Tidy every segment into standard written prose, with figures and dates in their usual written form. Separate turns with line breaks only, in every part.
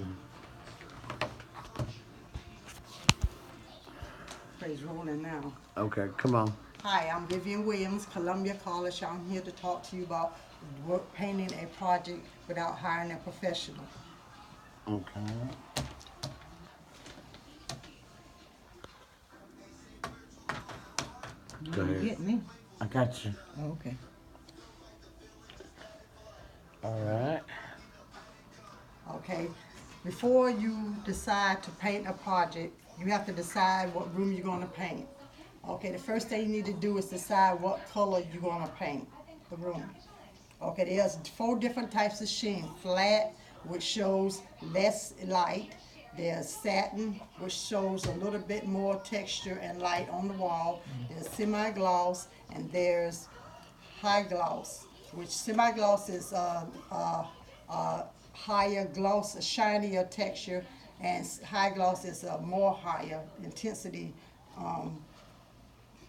you.
Praise rolling now.
Okay, come on.
Hi, I'm Vivian Williams, Columbia College. I'm here to talk to you about painting a project without hiring a professional.
Okay. Go ahead.
Get me.
I got you.
Okay.
All right.
Okay. Before you decide to paint a project, you have to decide what room you're going to paint. Okay, the first thing you need to do is decide what color you're going to paint the room. Okay, there's 4 different types of sheen. Flat, which shows less light. There's satin, which shows a little bit more texture and light on the wall. There's semi-gloss, and there's high gloss, which semi-gloss is higher gloss, a shinier texture, and high gloss is a more higher intensity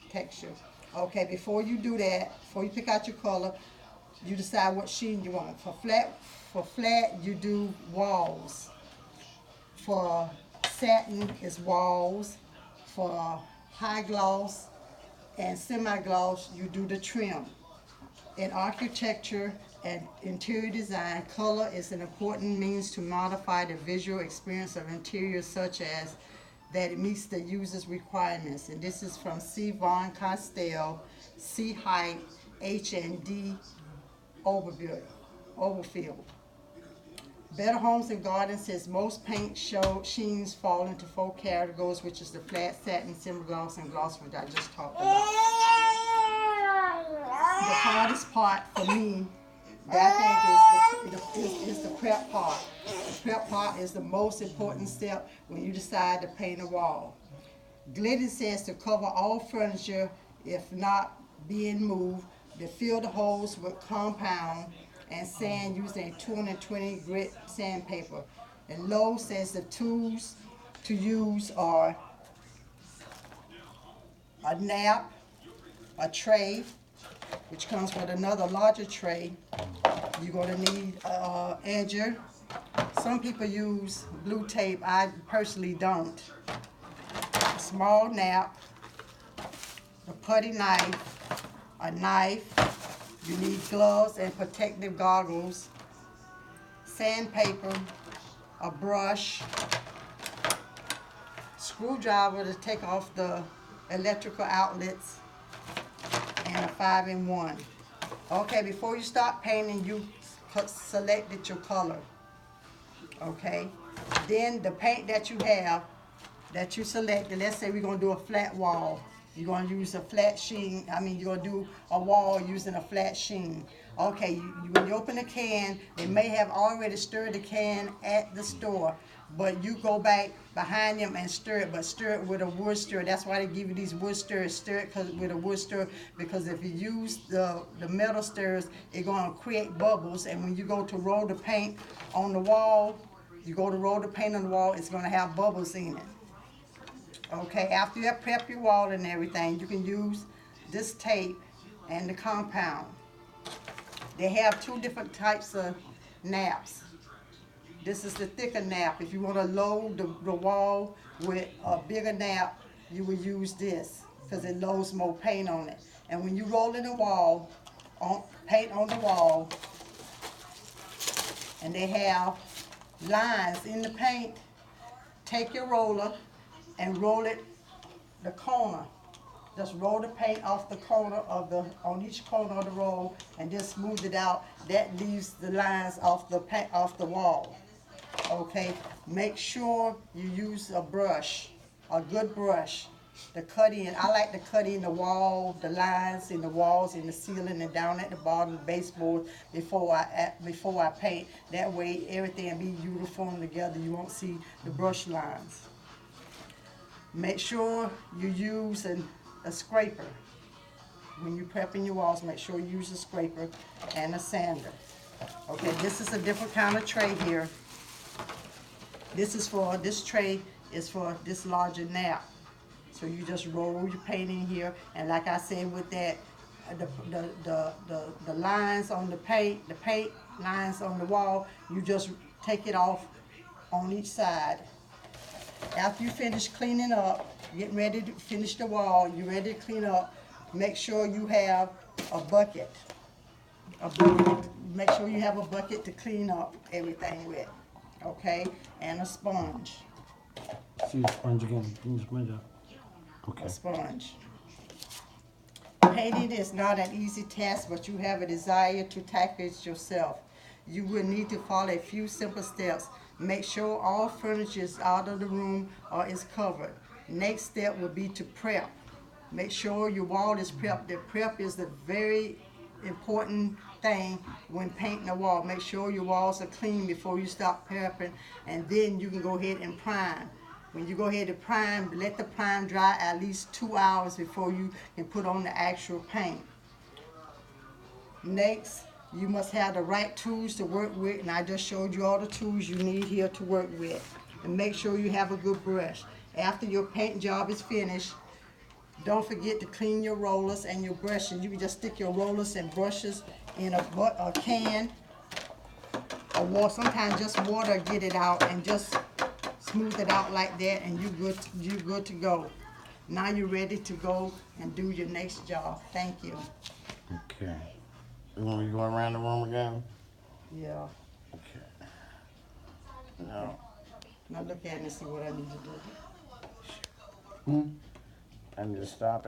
texture. Okay, before you do that, before you pick out your color, you decide what sheen you want. For flat, you do walls. For satin, it's walls. For high gloss and semi-gloss, you do the trim. In architecture and interior design, color is an important means to modify the visual experience of interiors, such as that it meets the user's requirements. And this is from C. Von Castell, C. Height, H&D Overfield. Better Homes and Gardens says most paint sheens fall into 4 categories, which is the flat, satin, semi-gloss, and gloss, which I just talked about. The hardest part for me, that I think is the prep part. The prep part is the most important step when you decide to paint a wall. Glidden says to cover all furniture, if not being moved, to fill the holes with compound and sand using a 220 grit sandpaper. And Lowe says the tools to use are a nap, a tray, which comes with another larger tray. You're going to need an edger. Some people use blue tape. I personally don't. A small nap, a putty knife, a knife. You need gloves and protective goggles, sandpaper, a brush, screwdriver to take off the electrical outlets, and a 5-in-1. Okay, before you start painting, you selected your color. Okay, then the paint that you have, that you selected, let's say we're going to do a flat wall. You're going to use a flat sheen, you're going to do a wall using a flat sheen. Okay, when you open the can, they may have already stirred the can at the store, but you go back behind them and stir it, but stir it with a wood stirrer. That's why they give you these wood stirrers. Stir it with a wood stirrer, because if you use the metal stirrers, it's going to create bubbles, and when you go to roll the paint on the wall, it's going to have bubbles in it. Okay, after you have prepped your wall and everything, you can use this tape and the compound. They have 2 different types of naps. This is the thicker nap. If you want to load the wall with a bigger nap, you will use this because it loads more paint on it. And when you roll in the wall, paint on the wall, and they have lines in the paint, take your roller and roll it the corner. Just roll the paint off the corner on each corner of the roll, and just smooth it out. That leaves the lines off the wall. Okay, make sure you use a brush, a good brush, to cut in. I like to cut in the wall, the lines in the walls, in the ceiling, and down at the bottom, the baseboard, before I paint. That way everything will be uniform together. You won't see the brush lines. Make sure you use a scraper. When you're prepping your walls, make sure you use a scraper and a sander. Okay, this is a different kind of tray here. This tray is for this larger nap. So you just roll your paint in here, and like I said, with that, the lines on the paint lines on the wall, you just take it off on each side. After you finish cleaning up, getting ready to finish the wall, you're ready to clean up, make sure you have a bucket. Make sure you have a bucket to clean up everything with, okay? And a sponge,
See the sponge again. Bring the sponge up. Okay.
a sponge. Painting is not an easy task, but you have a desire to tackle it yourself. You will need to follow a few simple steps. Make sure all furniture is out of the room or is covered. Next step will be to prep. Make sure your wall is prepped. The prep is the very important thing when painting a wall. Make sure your walls are clean before you start prepping, and then you can go ahead and prime. When you go ahead and prime, let the prime dry at least 2 hours before you can put on the actual paint. Next, you must have the right tools to work with, and I just showed you all the tools you need here to work with. And make sure you have a good brush. After your paint job is finished, don't forget to clean your rollers and your brushes. You can just stick your rollers and brushes in a can or water. Sometimes just water get it out, and just smooth it out like that, and you're good to go. Now you're ready to go and do your next job. Thank you.
Okay. You want me to go around the room again?
Yeah.
Okay. No.
Now look at it and see what I need to do.
I need to stop it.